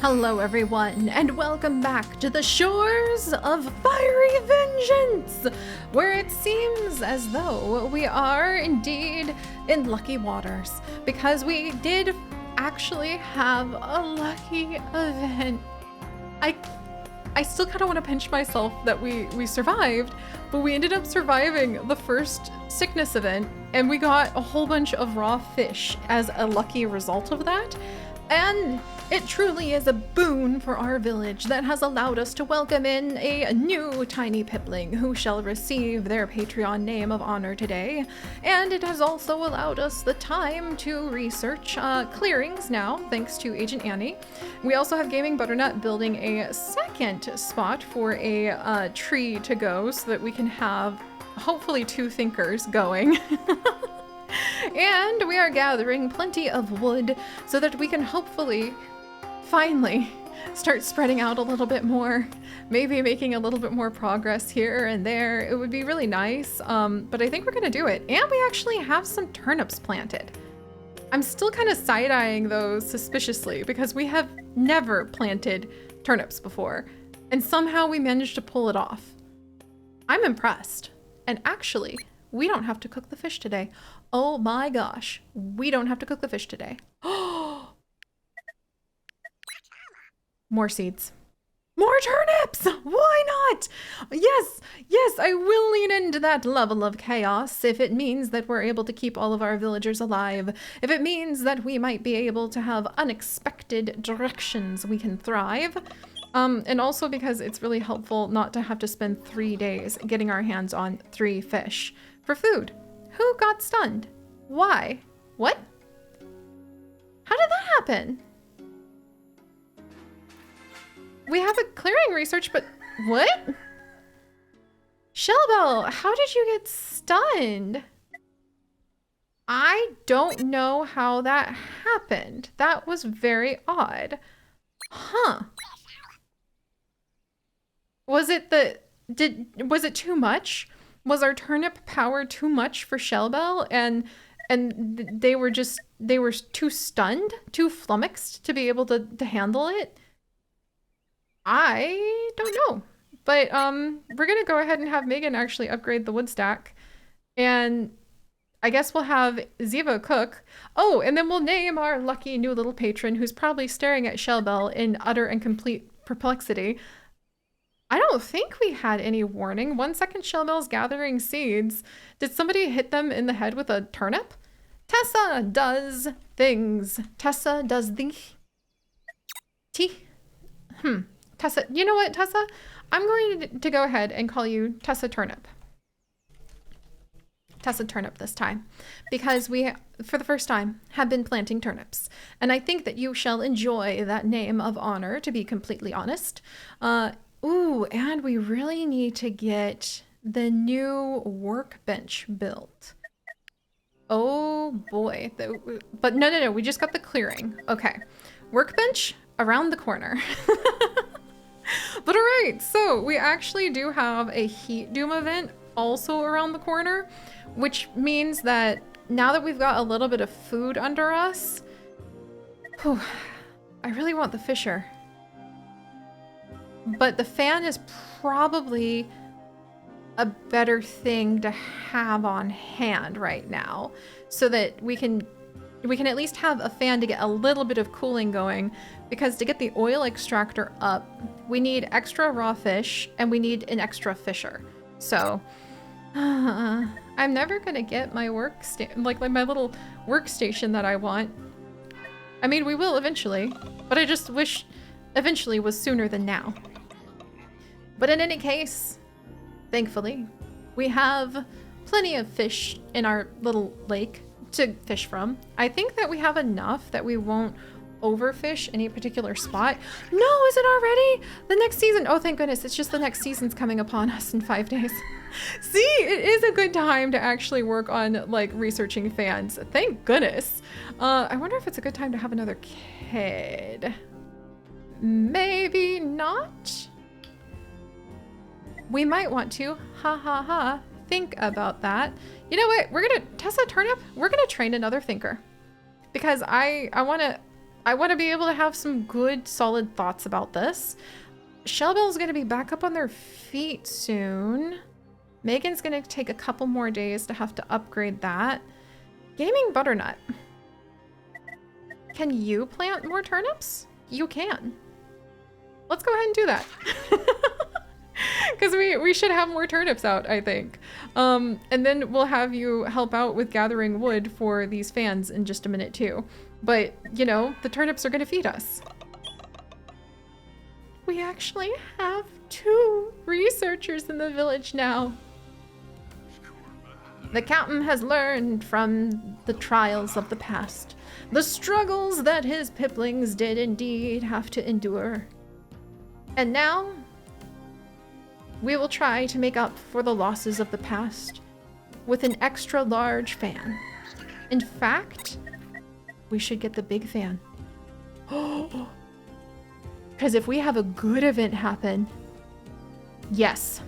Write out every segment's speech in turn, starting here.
Hello everyone, and welcome back to the shores of Fiery Vengeance, where it seems as though we are indeed in lucky waters, because we did actually have a lucky event. I still kind of want to pinch myself that we survived, but we ended up surviving the first sickness event, and we got a whole bunch of raw fish as a lucky result of that. And it truly is a boon for our village that has allowed us to welcome in a new tiny pipling who shall receive their Patreon name of honor today. And it has also allowed us the time to research clearings now, thanks to Agent Annie. We also have Gaming Butternut building a second spot for a tree to go so that we can have hopefully 2 thinkers going. And we are gathering plenty of wood so that we can hopefully finally start spreading out a little bit more, maybe making a little bit more progress here and there. It would be really nice, but I think we're gonna do it. And we actually have some turnips planted. I'm still kind of side-eyeing those suspiciously because we have never planted turnips before, and somehow we managed to pull it off. I'm impressed. And actually, we don't have to cook the fish today. Oh my gosh, we don't have to cook the fish today. More seeds. More turnips! Why not? Yes, I will lean into that level of chaos if it means that we're able to keep all of our villagers alive. If it means that we might be able to have unexpected directions we can thrive. And also because it's really helpful not to have to spend 3 days getting our hands on 3 fish for food. Who got stunned? Why? What? How did that happen? We have a clearing research, but what? Shellbell, how did you get stunned? I don't know how that happened. That was very odd. Huh. Was it was it too much? Was our turnip power too much for Shellbell and they were too stunned, too flummoxed to be able to handle it? I don't know. But we're gonna go ahead and have Megan actually upgrade the wood stack. And I guess we'll have Ziva cook. Oh, and then we'll name our lucky new little patron who's probably staring at Shellbell in utter and complete perplexity. I don't think we had any warning. 1 second Shellbell's gathering seeds. Did somebody hit them in the head with a turnip? Tessa does things. Tessa does the Tessa, you know what, Tessa? I'm going to go ahead and call you Tessa Turnip. Tessa Turnip this time, because we, for the first time, have been planting turnips. And I think that you shall enjoy that name of honor, to be completely honest. Ooh, and we really need to get the new workbench built. Oh boy. But no, we just got the clearing. Okay. Workbench around the corner. But all right, so we actually do have a heat doom event also around the corner, which means that now that we've got a little bit of food under us, whew, I really want the fisher. But the fan is probably a better thing to have on hand right now so that we can at least have a fan to get a little bit of cooling going, because to get the oil extractor up, we need extra raw fish and we need an extra fisher. So I'm never gonna get my like my little workstation that I want. I mean, we will eventually, but I just wish eventually was sooner than now. But in any case, thankfully, we have plenty of fish in our little lake to fish from. I think that we have enough that we won't overfish any particular spot. No, is it already? The next season? Oh, thank goodness. It's just the next season's coming upon us in 5 days. See, it is a good time to actually work on like researching fans. Thank goodness. I wonder if it's a good time to have another kid. Maybe not. We might want to, think about that. You know what? Tessa Turnip, we're gonna train another thinker. Because I I want to be able to have some good, solid thoughts about this. Shellbell's going to be back up on their feet soon. Megan's going to take a couple more days to have to upgrade that. Gaming Butternut. Can you plant more turnips? You can. Let's go ahead and do that. Because we should have more turnips out, I think. And then we'll have you help out with gathering wood for these fans in just a minute too. But, you know, the turnips are going to feed us. We actually have 2 researchers in the village now. The captain has learned from the trials of the past, the struggles that his piplings did indeed have to endure. And now, we will try to make up for the losses of the past with an extra large fan. In fact, we should get the big fan. Because if we have a good event happen, yes.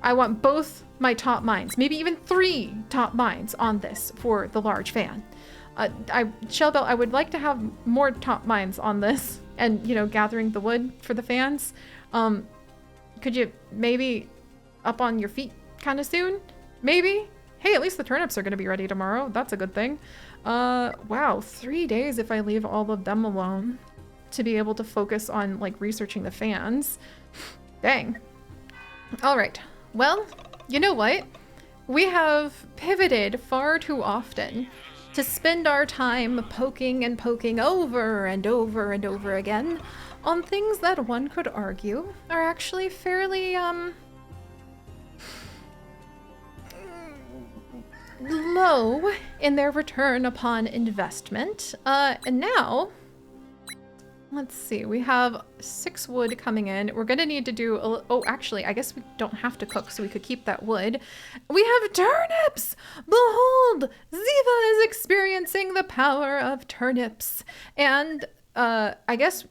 I want both my top mines, maybe even 3 top mines on this for the large fan. Shellbell, I would like to have more top mines on this and, you know, gathering the wood for the fans. Could you maybe up on your feet kind of soon? Maybe? Hey, at least the turnips are going to be ready tomorrow. That's a good thing. Wow, 3 days if I leave all of them alone to be able to focus on, like, researching the fans. Dang. All right. Well, you know what? We have pivoted far too often to spend our time poking and poking over and over and over again on things that one could argue are actually fairly, low in their return upon investment. And now, let's see, we have 6 wood coming in. We're gonna need to do, oh, actually, I guess we don't have to cook, so we could keep that wood. We have turnips! Behold, Ziva is experiencing the power of turnips. And I guess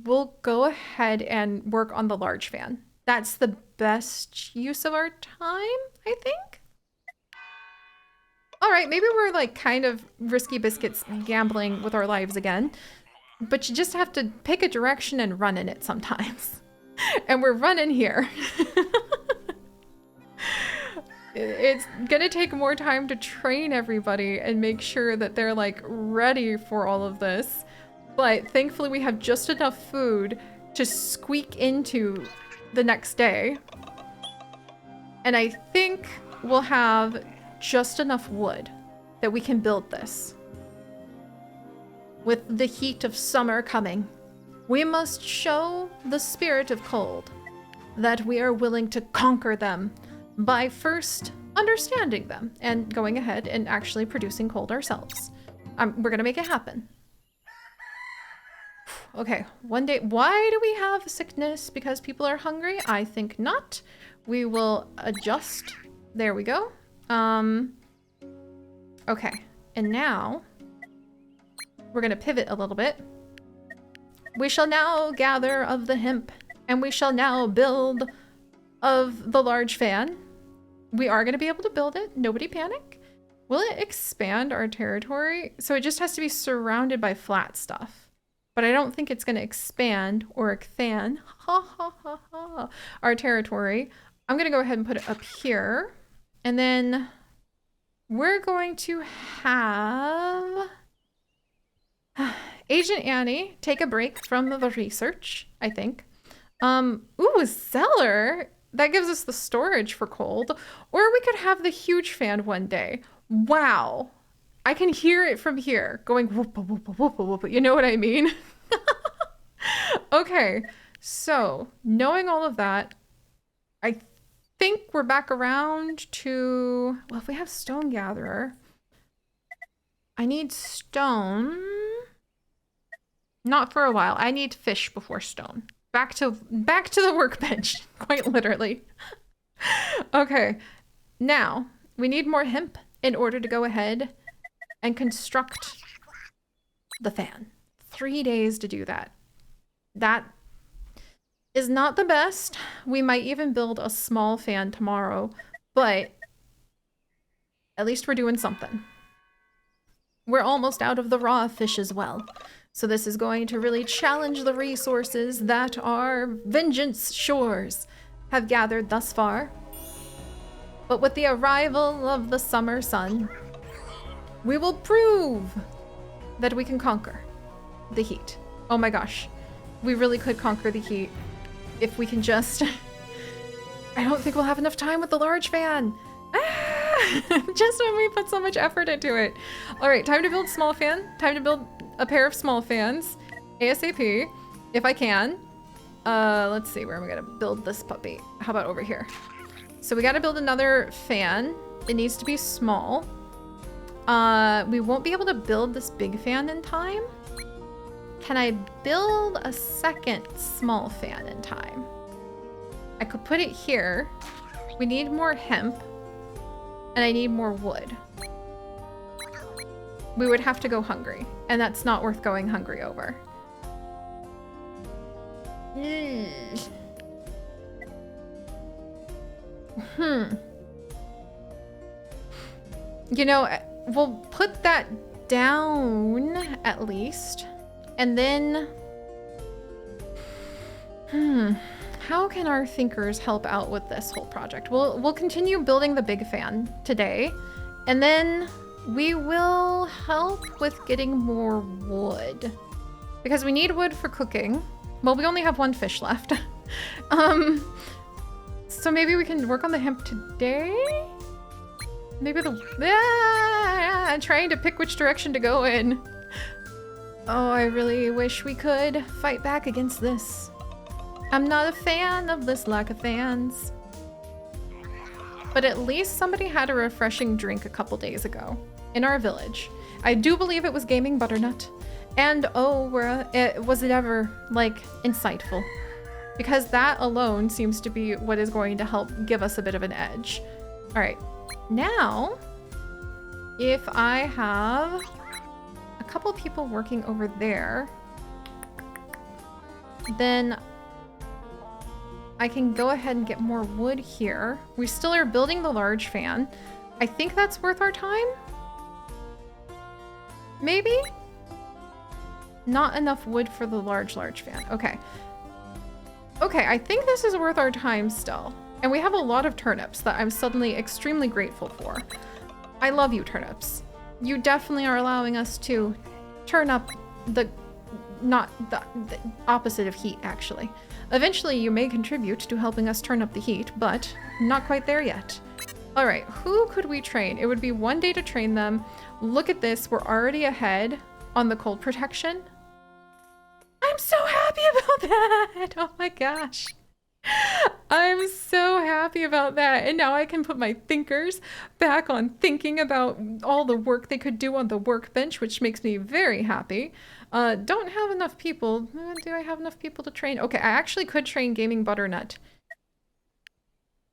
we'll go ahead and work on the large fan. That's the best use of our time, I think. All right, maybe we're like kind of risky biscuits gambling with our lives again. But you just have to pick a direction and run in it sometimes. And we're running here. It's gonna take more time to train everybody and make sure that they're like ready for all of this. But thankfully we have just enough food to squeak into the next day. And I think we'll have just enough wood that we can build this. With the heat of summer coming, we must show the spirit of cold that we are willing to conquer them by first understanding them and going ahead and actually producing cold ourselves. We're gonna make it happen. Okay, one day, why do we have sickness? Because people are hungry? I think not. We will adjust. There we go. Okay, and now we're gonna pivot a little bit. We shall now gather of the hemp, and we shall now build of the large fan. We are gonna be able to build it, nobody panic. Will it expand our territory? So it just has to be surrounded by flat stuff. But I don't think it's gonna expand or expand our territory. I'm gonna go ahead and put it up here. And then we're going to have Agent Annie take a break from the research, I think. Ooh, a cellar. That gives us the storage for cold. Or we could have the huge fan one day. Wow. I can hear it from here going whoop, whoop, whoop, whoop. You know what I mean? Okay, so knowing all of that, I think we're back around to, well, if we have stone gatherer, I need stone. Not for a while. I need fish before stone. Back to the workbench, quite literally. Okay, now we need more hemp in order to go ahead and construct the fan. 3 days to do that. That is not the best. We might even build a small fan tomorrow, but at least we're doing something. We're almost out of the raw fish as well. So this is going to really challenge the resources that our Vengeance shores have gathered thus far. But with the arrival of the summer sun, we will prove that we can conquer the heat. Oh my gosh, we really could conquer the heat if we can just... I don't think we'll have enough time with the large fan. Just when we put so much effort into it. All right, time to build small fan. Time to build a pair of small fans. ASAP, if I can. Let's see, where am I gonna build this puppy? How about over here? So we gotta build another fan. It needs to be small. We won't be able to build this big fan in time. Can I build a second small fan in time? I could put it here. We need more hemp. And I need more wood. We would have to go hungry, and that's not worth going hungry over. You know, we'll put that down at least, and then... How can our thinkers help out with this whole project? We'll continue building the big fan today, and then we will help with getting more wood, because we need wood for cooking. Well, we only have one fish left. So maybe we can work on the hemp today? Maybe I'm trying to pick which direction to go in. Oh, I really wish we could fight back against this. I'm not a fan of this lack of fans. But at least somebody had a refreshing drink a couple days ago in our village. I do believe it was Gaming Butternut. And oh, was it ever, like, insightful? Because that alone seems to be what is going to help give us a bit of an edge. All right, now, if I have a couple people working over there, then I can go ahead and get more wood here. We still are building the large fan. I think that's worth our time. Maybe? Not enough wood for the large fan. Okay. Okay, I think this is worth our time still. And we have a lot of turnips that I'm suddenly extremely grateful for. I love you, turnips. You definitely are allowing us to turn up the opposite of heat, actually. Eventually, you may contribute to helping us turn up the heat, but not quite there yet. All right, who could we train? It would be one day to train them. Look at this, we're already ahead on the cold protection. I'm so happy about that. Oh my gosh. I'm so happy about that. And now I can put my thinkers back on thinking about all the work they could do on the workbench, which makes me very happy. Don't have enough people. Do I have enough people to train? Okay, I actually could train Gaming Butternut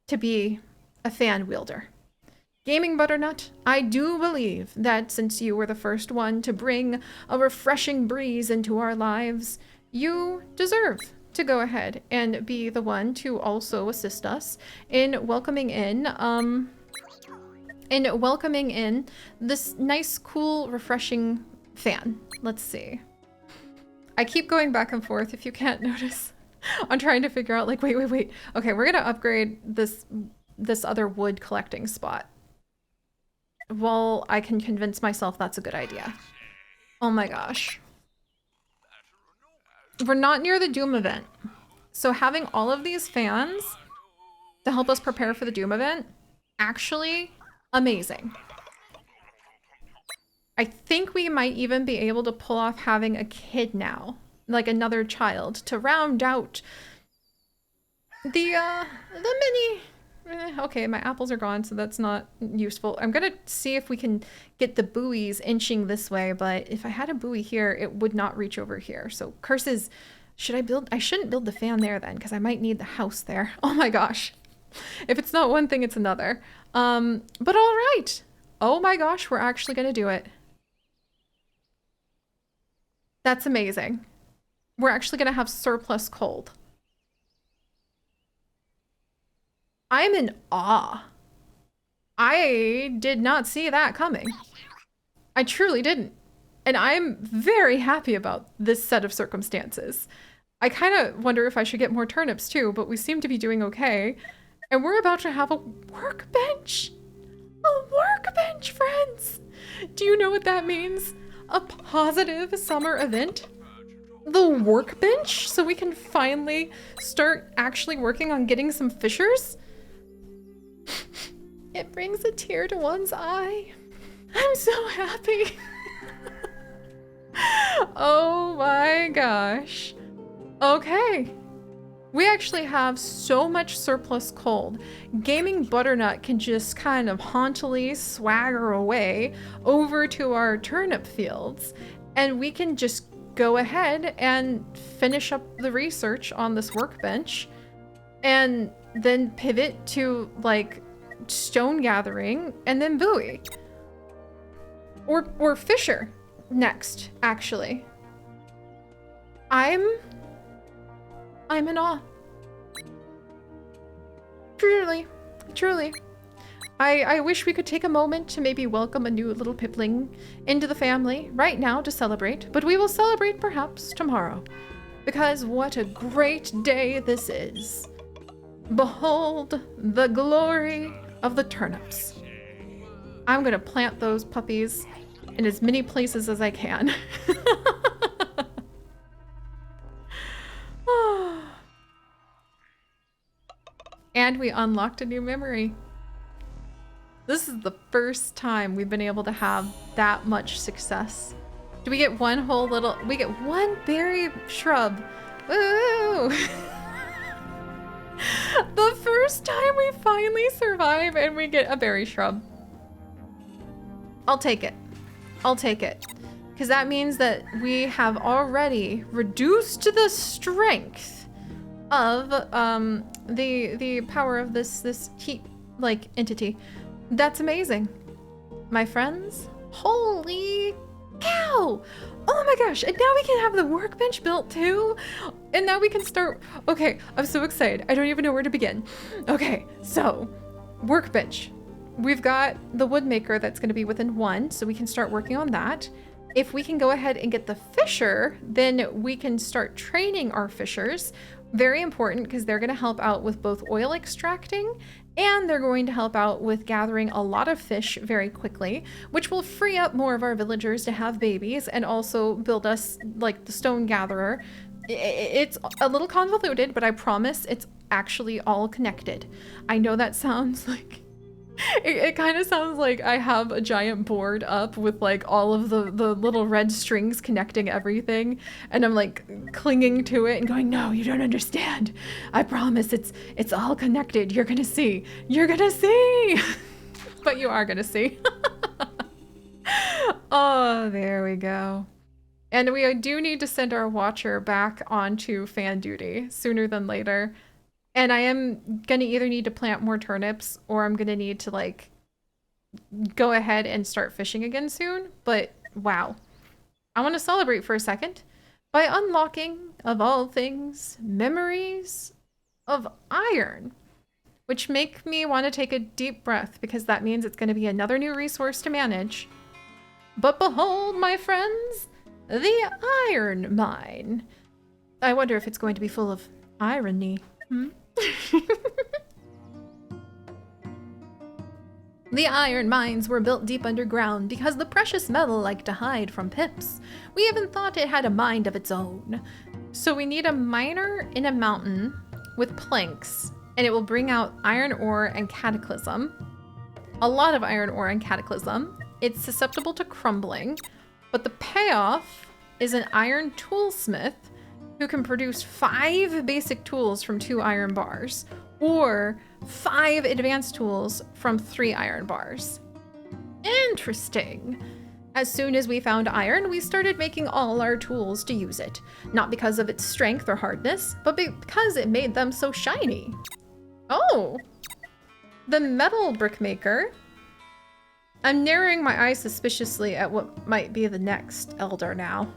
to be a fan wielder. Gaming Butternut, I do believe that since you were the first one to bring a refreshing breeze into our lives, you deserve to go ahead and be the one to also assist us in welcoming in this nice, cool, refreshing fan. Let's see. I keep going back and forth, if you can't notice. I'm trying to figure out, like, wait. Okay, we're gonna upgrade this other wood collecting spot. Well, I can convince myself that's a good idea. Oh my gosh. We're not near the Doom event. So having all of these fans to help us prepare for the Doom event, actually amazing. I think we might even be able to pull off having a kid now, like another child, to round out the mini... Okay, my apples are gone, so that's not useful. I'm gonna see if we can get the buoys inching this way, but if I had a buoy here, it would not reach over here. So curses, I shouldn't build the fan there then, because I might need the house there. Oh my gosh. If it's not one thing, it's another. But all right. Oh my gosh, we're actually gonna do it. That's amazing. We're actually gonna have surplus cold. I'm in awe. I did not see that coming. I truly didn't. And I'm very happy about this set of circumstances. I kind of wonder if I should get more turnips too, but we seem to be doing okay. And we're about to have a workbench. A workbench, friends! Do you know what that means? A positive summer event? The workbench? So we can finally start actually working on getting some fishers? It brings a tear to one's eye. I'm so happy. Oh my gosh. Okay. We actually have so much surplus coal. Gaming Butternut can just kind of hauntily swagger away over to our turnip fields, and we can just go ahead and finish up the research on this workbench and then pivot to like stone gathering and then buoy. Or fisher next, actually. I'm in awe. Truly, truly. I wish we could take a moment to maybe welcome a new little pipling into the family right now to celebrate, but we will celebrate perhaps tomorrow. Because what a great day this is. Behold the glory of the turnips. I'm gonna plant those puppies in as many places as I can. And we unlocked a new memory. This is the first time we've been able to have that much success. Do we get one whole little, we get one berry shrub. Woo! The first time we finally survive and we get a berry shrub. I'll take it. I'll take it. Because that means that we have already reduced the strength of the power of this heat like entity. That's amazing. My friends, holy cow! Oh my gosh, and now we can have the workbench built too. And now we can start, okay, I'm so excited. I don't even know where to begin. Okay, so workbench. We've got the woodmaker that's gonna be within 1, so we can start working on that. If we can go ahead and get the fisher, then we can start training our fishers. Very important because they're gonna help out with both oil extracting and they're going to help out with gathering a lot of fish very quickly, which will free up more of our villagers to have babies and also build us like the stone gatherer. It's a little convoluted, but I promise it's actually all connected. I know that sounds like it kind of sounds like I have a giant board up with like all of the little red strings connecting everything, and I'm like clinging to it and going, no, you don't understand. I promise it's all connected. You're gonna see. You're gonna see. But you are gonna see. Oh, there we go. And we do need to send our watcher back onto fan duty sooner than later. And I am gonna either need to plant more turnips or I'm gonna need to like go ahead and start fishing again soon. But wow, I want to celebrate for a second by unlocking, of all things, memories of iron, which make me want to take a deep breath because that means it's going to be another new resource to manage. But behold, my friends, the iron mine. I wonder if it's going to be full of irony. The iron mines were built deep underground because the precious metal liked to hide from pips. We even thought it had a mind of its own. So we need a miner in a mountain with planks, and it will bring out iron ore and cataclysm. A lot of iron ore and cataclysm. It's susceptible to crumbling, but the payoff is an iron toolsmith who can produce 5 basic tools from 2 iron bars, or 5 advanced tools from 3 iron bars. Interesting. As soon as we found iron, we started making all our tools to use it. Not because of its strength or hardness, but because it made them so shiny. Oh! The metal brickmaker. I'm narrowing my eyes suspiciously at what might be the next elder now.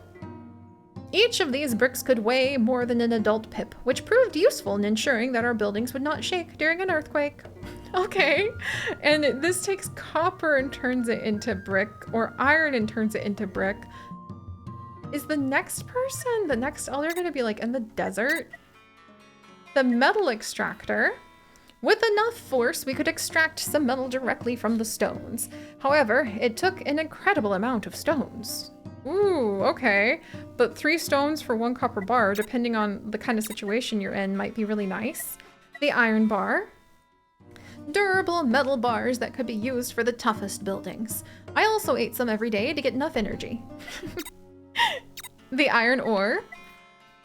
Each of these bricks could weigh more than an adult pip, which proved useful in ensuring that our buildings would not shake during an earthquake. Okay. And this takes copper and turns it into brick, or iron and turns it into brick. Is the next person, the next elder, gonna be like in the desert? The metal extractor. With enough force, we could extract some metal directly from the stones. However, it took an incredible amount of stones. Ooh, okay. But 3 stones for 1 copper bar, depending on the kind of situation you're in, might be really nice. The iron bar. Durable metal bars that could be used for the toughest buildings. I also ate some every day to get enough energy. The iron ore.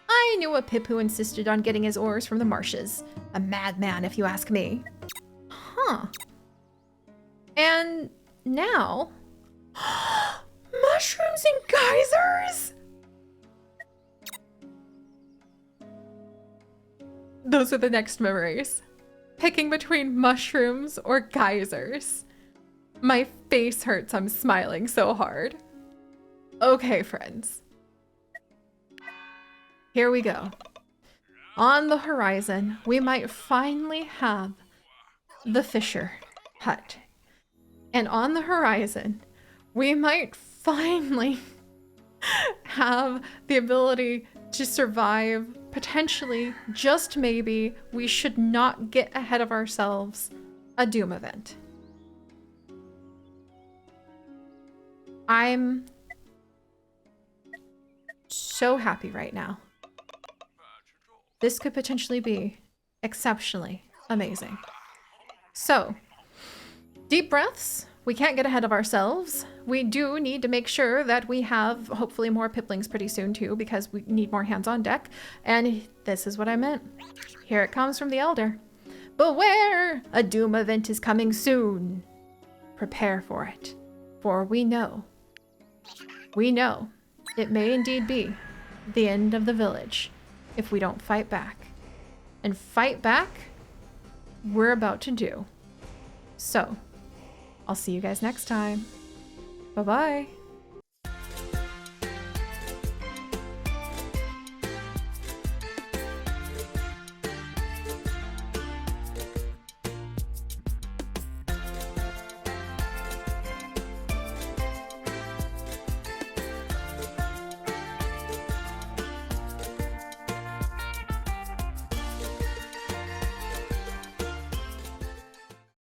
I knew a pip who insisted on getting his ores from the marshes. A madman, if you ask me. Huh. And now... mushrooms and geysers? Those are the next memories. Picking between mushrooms or geysers. My face hurts, I'm smiling so hard. Okay, friends. Here we go. On the horizon, we might finally have the Fisher hut. And on the horizon, we might finally have the ability to survive, potentially, just maybe, we should not get ahead of ourselves, a Doom event. I'm so happy right now. This could potentially be exceptionally amazing. So, deep breaths. We can't get ahead of ourselves. We do need to make sure that we have hopefully more piplings pretty soon too, because we need more hands on deck. And this is what I meant. Here it comes from the Elder. Beware! A Doom event is coming soon. Prepare for it. For we know it may indeed be the end of the village if we don't fight back. And fight back, we're about to do. So, I'll see you guys next time. Bye-bye.